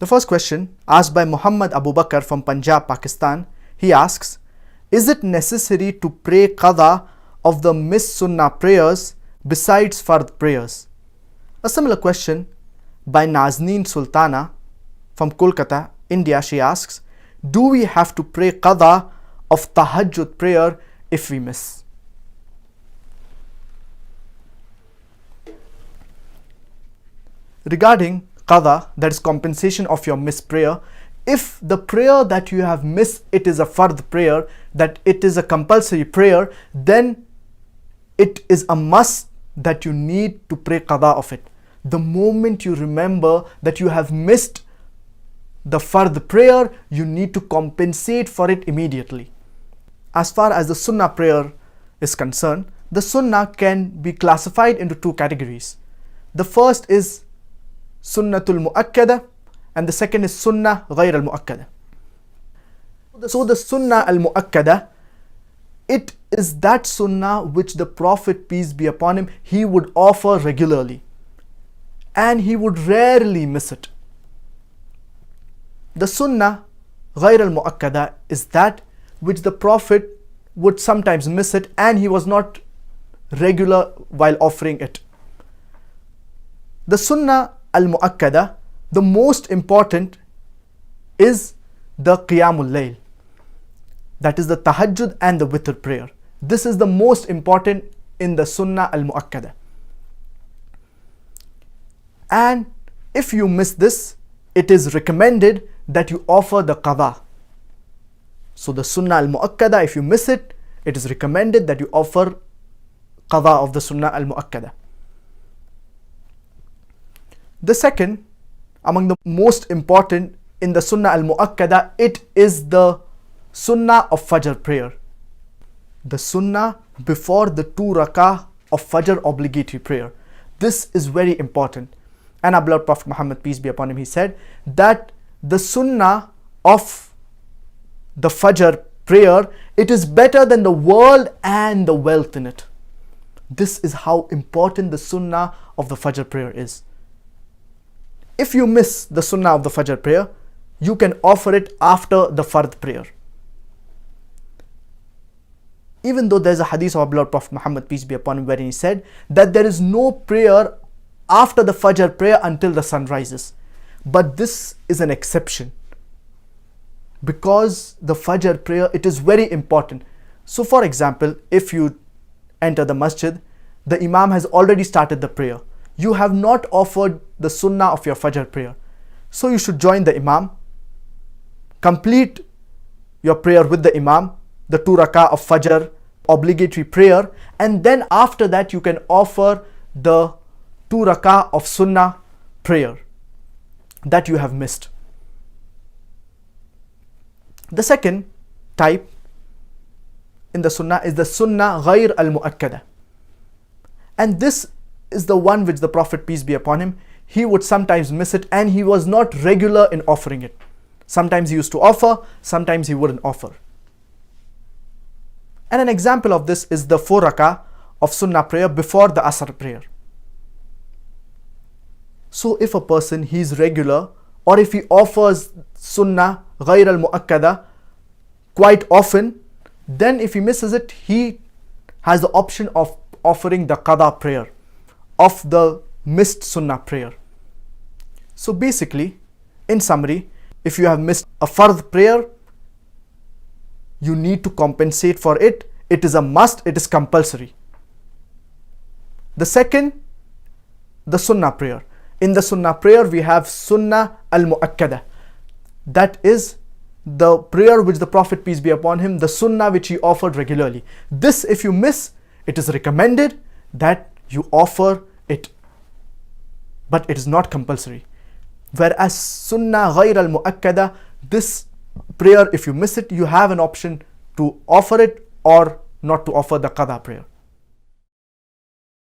The first question, asked by Muhammad Abu Bakr from Punjab, Pakistan, he asks, is it necessary to pray Qadha of the missed Sunnah prayers besides Fard prayers? A similar question by Nazneen Sultana from Kolkata, India, she asks, do we have to pray Qadha of Tahajjud prayer if we miss? Regarding Qadha, that is compensation of your missed prayer, if the prayer that you have missed, it is a fard prayer, that it is a compulsory prayer, then it is a must that you need to pray Qadha of it. The moment you remember that you have missed the fard prayer, you need to compensate for it immediately. As far as the Sunnah prayer is concerned, the Sunnah can be classified into two categories. The first is Sunnatul Mu'akkada and the second is Sunnah Ghayr al-Mu'akkada. So the Sunnah al-Mu'akkada, it is that Sunnah which the Prophet, peace be upon him, he would offer regularly and he would rarely miss it. The Sunnah Ghayr al-Mu'akkada is that which the Prophet would sometimes miss it and he was not regular while offering it. The Sunnah al-Mu'akkada, the most important is the Qiyamul Layl, that is the Tahajjud and the Witr prayer. This is the most important in the Sunnah al-Mu'akkada. And if you miss this, it is recommended that you offer the Qadha. So the Sunnah al-Mu'akkada, if you miss it, it is recommended that you offer Qadha of the Sunnah al-Mu'akkada. The second, among the most important in the Sunnah al-Mu'akkada, it is the Sunnah of Fajr prayer. The Sunnah before the 2 rakah of Fajr obligatory prayer. This is very important. And our beloved Prophet Muhammad, peace be upon him, he said that the Sunnah of the Fajr prayer, it is better than the world and the wealth in it. This is how important the Sunnah of the Fajr prayer is. If you miss the Sunnah of the Fajr prayer, you can offer it after the Fard prayer. Even though there is a hadith of our beloved Prophet Muhammad, peace be upon him, wherein he said that there is no prayer after the Fajr prayer until the sun rises. But this is an exception, because the Fajr prayer, it is very important. So for example, if you enter the masjid, the Imam has already started the prayer. You have not offered the Sunnah of your Fajr prayer. So you should join the Imam, complete your prayer with the Imam, the 2 rakah of Fajr obligatory prayer, and then after that you can offer the 2 rakah of Sunnah prayer that you have missed. The second type in the Sunnah is the Sunnah Ghayr al-Mu'akkada. And this is the one which the Prophet, peace be upon him, he would sometimes miss it and he was not regular in offering it. Sometimes he used to offer, sometimes he wouldn't offer. And an example of this is the 4 rakah of Sunnah prayer before the Asr prayer. So if a person, he is regular, or if he offers Sunnah Ghayr al-Mu'akkada quite often, then if he misses it, he has the option of offering the Qadha prayer of the missed Sunnah prayer. So basically, in summary, if you have missed a Fard prayer, you need to compensate for it. It is a must, it is compulsory. The second, the Sunnah prayer. In the Sunnah prayer, we have Sunnah al-Mu'akkada. That is the prayer which the Prophet, peace be upon him, the Sunnah which he offered regularly. This, if you miss, it is recommended that you offer it, but it is not compulsory. Whereas Sunnah Ghayr al-Mu'akkada, this prayer, if you miss it, you have an option to offer it or not to offer the Qadha prayer.